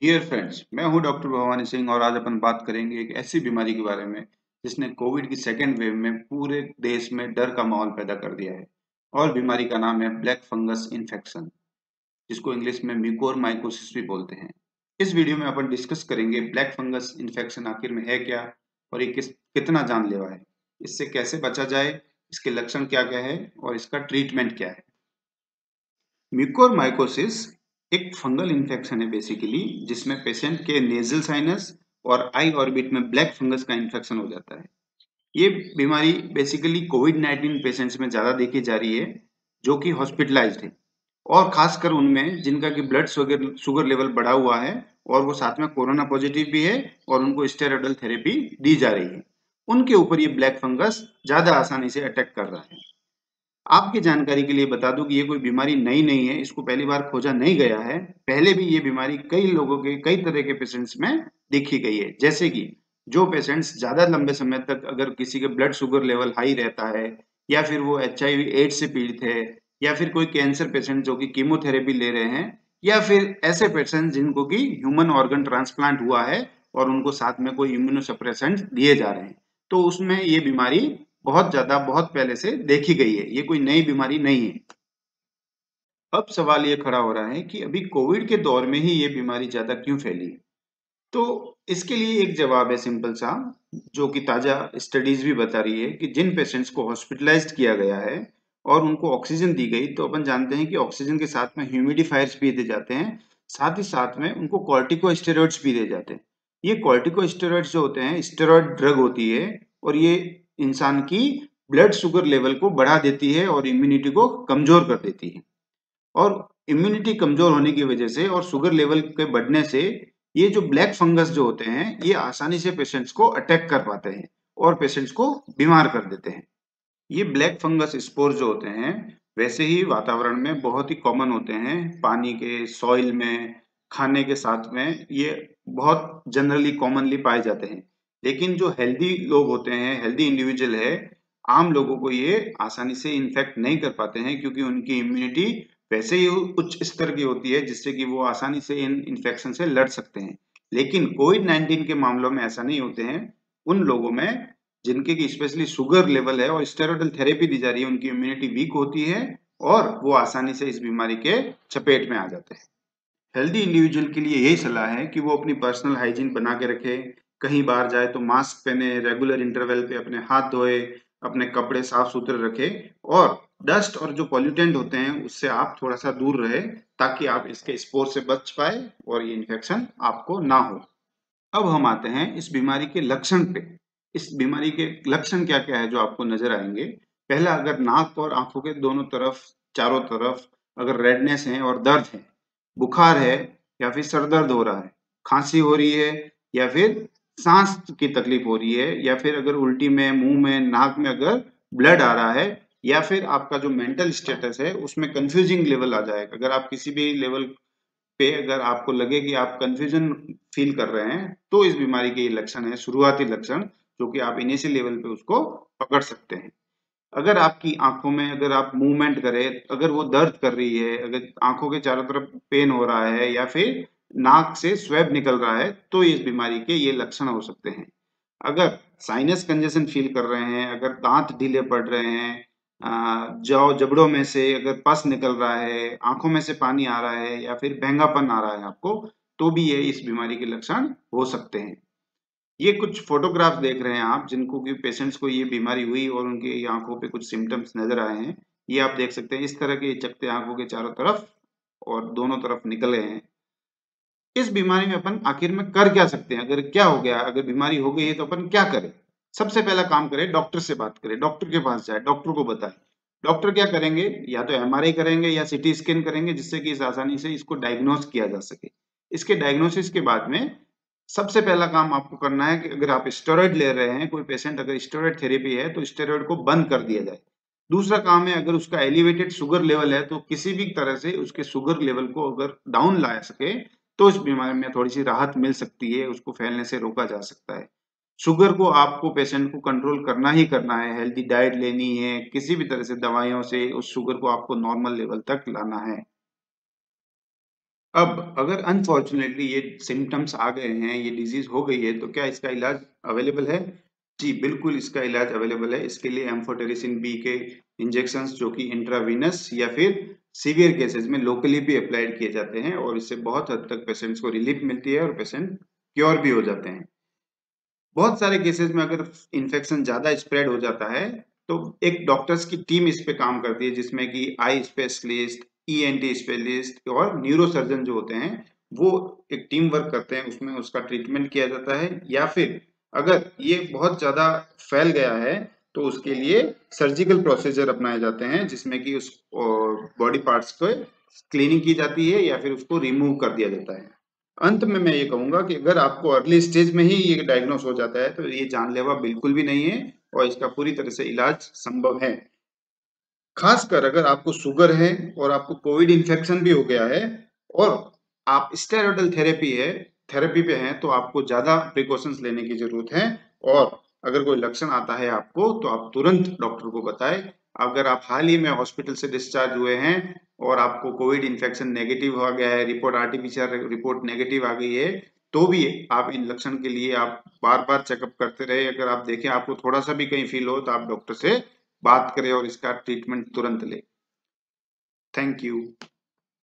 Dear friends, मैं हूं doctor Bhavani Singh और आज अपन बात करेंगे एक ऐसी बीमारी के बारे में जिसने कोविड की सेकेंड वेव में पूरे देश में डर का माहौल पैदा कर दिया है। और बीमारी का नाम है ब्लैक फंगस इन्फेक्शन, जिसको इंग्लिश में म्यूकोरमाइकोसिस भी बोलते हैं। इस वीडियो में अपन डिस्कस करेंगे ब्लैक फंगस इन्फेक्शन आखिर में है क्या और ये कितना जानलेवा है, इससे कैसे बचा जाए, इसके लक्षण क्या क्या है और इसका ट्रीटमेंट क्या है। म्यूकोरमाइकोसिस एक फंगल इन्फेक्शन है बेसिकली, जिसमें पेशेंट के नेजल साइनस और आई ऑर्बिट में ब्लैक फंगस का इन्फेक्शन हो जाता है। ये बीमारी बेसिकली कोविड-19 पेशेंट्स में ज़्यादा देखी जा रही है, जो कि हॉस्पिटलाइज्ड है, और खासकर उनमें जिनका कि ब्लड शुगर शुगर लेवल बढ़ा हुआ है और वो साथ में कोरोना पॉजिटिव भी है और उनको स्टेरॉयडल थेरेपी दी जा रही है। उनके ऊपर ये ब्लैक फंगस ज़्यादा आसानी से अटैक कर रहा है। आपकी जानकारी के लिए बता दूं कि ये कोई बीमारी नई नहीं है, इसको पहली बार खोजा नहीं गया है। पहले भी ये बीमारी कई लोगों के कई तरह के पेशेंट्स में देखी गई है। जैसे कि जो पेशेंट्स ज़्यादा लंबे समय तक अगर किसी के ब्लड शुगर लेवल हाई रहता है, या फिर वो एचआईवी एड्स से पीड़ित है, या फिर कोई कैंसर पेशेंट जो कि कीमोथेरेपी ले रहे हैं, या फिर ऐसे पेशेंट जिनको कि ह्यूमन ऑर्गन ट्रांसप्लांट हुआ है और उनको साथ में कोई इम्यूनोसप्रेसेंट दिए जा रहे हैं, तो उसमें ये बीमारी बहुत ज़्यादा बहुत पहले से देखी गई है। ये कोई नई बीमारी नहीं है। अब सवाल ये खड़ा हो रहा है कि अभी कोविड के दौर में ही ये बीमारी ज़्यादा क्यों फैली? तो इसके लिए एक जवाब है सिंपल सा, जो कि ताज़ा स्टडीज़ भी बता रही है कि जिन पेशेंट्स को हॉस्पिटलाइज़्ड किया गया है और उनको ऑक्सीजन दी गई, तो अपन जानते हैं कि ऑक्सीजन के साथ में ह्यूमिडिफायर्स भी दिए जाते हैं, साथ ही साथ में उनको कॉर्टिकोस्टेरॉइड्स भी दिए जाते हैं। ये कॉर्टिकोस्टेरॉइड्स जो होते हैं, स्टेरॉइड ड्रग होती है, और ये इंसान की ब्लड शुगर लेवल को बढ़ा देती है और इम्यूनिटी को कमज़ोर कर देती है। और इम्यूनिटी कमजोर होने की वजह से और शुगर लेवल के बढ़ने से ये जो ब्लैक फंगस जो होते हैं, ये आसानी से पेशेंट्स को अटैक कर पाते हैं और पेशेंट्स को बीमार कर देते हैं। ये ब्लैक फंगस स्पोर जो होते हैं, वैसे ही वातावरण में बहुत ही कॉमन होते हैं, पानी के, सॉइल में, खाने के साथ में ये बहुत जनरली कॉमनली पाए जाते हैं। लेकिन जो हेल्दी लोग होते हैं, हेल्दी इंडिविजुअल है, आम लोगों को ये आसानी से इन्फेक्ट नहीं कर पाते हैं, क्योंकि उनकी इम्यूनिटी वैसे ही उच्च स्तर की होती है, जिससे कि वो आसानी से इन इन्फेक्शन से लड़ सकते हैं। लेकिन कोविड-19 के मामलों में ऐसा नहीं होते हैं। उन लोगों में जिनके की स्पेशली शुगर लेवल है और स्टेरॉयडल थेरेपी दी जा रही है, उनकी इम्यूनिटी वीक होती है और वो आसानी से इस बीमारी के चपेट में आ जाते हैं। हेल्दी इंडिविजुअल के लिए यही सलाह है कि वो अपनी पर्सनल हाइजीन बना के रखे, कहीं बाहर जाए तो मास्क पहने, रेगुलर इंटरवल पे अपने हाथ धोए, अपने कपड़े साफ सुथरे रखे, और डस्ट और जो पॉल्यूटेंट होते हैं उससे आप थोड़ा सा दूर रहे, ताकि आप इसके स्पोर से बच पाए और ये इन्फेक्शन आपको ना हो। अब हम आते हैं इस बीमारी के लक्षण पे। इस बीमारी के लक्षण क्या-क्या है जो आपको नज़र आएँगे? पहला, अगर नाक और आँखों के दोनों तरफ, चारों तरफ अगर रेडनेस है और दर्द है, बुखार है या फिर सर दर्द हो रहा है, खाँसी हो रही है या फिर साँस की तकलीफ हो रही है, या फिर अगर उल्टी में, मुँह में, नाक में अगर ब्लड आ रहा है, या फिर आपका जो मेंटल स्टेटस है उसमें कन्फ्यूजिंग लेवल आ जाए। अगर आप किसी भी लेवल पे अगर आपको लगे कि आप कंफ्यूजन फील कर रहे हैं, तो इस बीमारी के ये लक्षण है, शुरुआती लक्षण, जो कि आप इनिशियल लेवल पे उसको पकड़ सकते हैं। अगर आपकी आंखों में अगर आप मूवमेंट करें, अगर वो दर्द कर रही है, अगर आंखों के चारों तरफ पेन हो रहा है या फिर नाक से स्वेब निकल रहा है, तो इस बीमारी के ये लक्षण हो सकते हैं। अगर साइनस कंजेशन फील कर रहे हैं, अगर दांत ढीले पड़ रहे हैं, जबड़ों में से अगर पस निकल रहा है, आंखों में से पानी आ रहा है या फिर बैंगापन आ रहा है आपको, तो भी ये इस बीमारी के लक्षण हो सकते हैं। ये कुछ फोटोग्राफ्स देख रहे हैं आप, जिनको कि पेशेंट्स को ये बीमारी हुई और उनकी आंखों पे कुछ सिम्टम्स नजर आए हैं। ये आप देख सकते हैं, इस तरह के चकते आंखों के चारों तरफ और दोनों तरफ निकले हैं। इस बीमारी में अपन आखिर में कर क्या सकते हैं? अगर क्या हो गया, अगर बीमारी हो गई है तो अपन क्या करें? सबसे पहला काम करें, डॉक्टर से बात करें, डॉक्टर के पास जाएँ, डॉक्टर को बताएँ। डॉक्टर क्या करेंगे? या तो एमआरआई करेंगे या सीटी स्कैन करेंगे, जिससे कि इस आसानी से इसको डायग्नोज किया जा सके। इसके डायग्नोसिस के बाद में सबसे पहला काम आपको करना है कि अगर आप स्टेरॉइड ले रहे हैं, कोई पेशेंट अगर स्टेरॉइड थेरेपी है, तो स्टेरॉइड को बंद कर दिया जाए। दूसरा काम है, अगर उसका एलिवेटेड शुगर लेवल है तो किसी भी तरह से उसके शुगर लेवल को अगर डाउन ला सके तो इस बीमारी में थोड़ी सी राहत मिल सकती है, उसको फैलने से रोका जा सकता है। शुगर को आपको पेशेंट को कंट्रोल करना ही करना है, हेल्दी डाइट लेनी है, किसी भी तरह से दवाइयों से उस शुगर को आपको नॉर्मल लेवल तक लाना है। अब अगर अनफॉर्चुनेटली ये सिम्पटम्स आ गए हैं, ये डिजीज हो गई है, तो क्या इसका इलाज अवेलेबल है? जी, बिल्कुल इसका इलाज अवेलेबल है। इसके लिए एम्फोटेरिसिन बी के इंजेक्शंस जो कि इंट्रावीनस या फिर सीवियर केसेस में लोकली भी अप्लाइड किए जाते हैं और इससे बहुत हद तक पेशेंट्स को रिलीफ मिलती है और पेशेंट क्योर भी हो जाते हैं। बहुत सारे केसेस में अगर इन्फेक्शन ज़्यादा स्प्रेड हो जाता है, तो एक डॉक्टर्स की टीम इस पे काम करती है जिसमें कि आई स्पेशलिस्ट, ईएनटी स्पेशलिस्ट और न्यूरोसर्जन जो होते हैं, वो एक टीम वर्क करते हैं, उसमें उसका ट्रीटमेंट किया जाता है या फिर अगर ये बहुत ज़्यादा फैल गया है, तो उसके लिए सर्जिकल प्रोसीजर अपनाए जाते हैं जिसमें कि उस बॉडी पार्ट्स को क्लीनिंग की जाती है या फिर उसको रिमूव कर दिया जाता है। अंत में मैं ये कहूँगा कि अगर आपको अर्ली स्टेज में ही ये डायग्नोस हो जाता है, तो ये जानलेवा बिल्कुल भी नहीं है और इसका पूरी तरह से इलाज संभव है। खासकर अगर आपको शुगर है और आपको कोविड इन्फेक्शन भी हो गया है और आप स्टेरॉयडल थेरेपी पे हैं, तो आपको ज़्यादा प्रिकॉशंस लेने की ज़रूरत है और अगर कोई लक्षण आता है आपको, तो आप तुरंत डॉक्टर को बताएँ। अगर आप हाल ही में हॉस्पिटल से डिस्चार्ज हुए हैं और आपको कोविड इन्फेक्शन नेगेटिव आ गया है, रिपोर्ट आरटी-पीसीआर रिपोर्ट नेगेटिव आ गई है, तो भी आप इन लक्षण के लिए आप बार-बार चेकअप करते रहे। अगर आप देखें आपको थोड़ा-सा भी कहीं फ़ील हो, तो आप डॉक्टर से बात करें और इसका ट्रीटमेंट तुरंत लें। Thank you.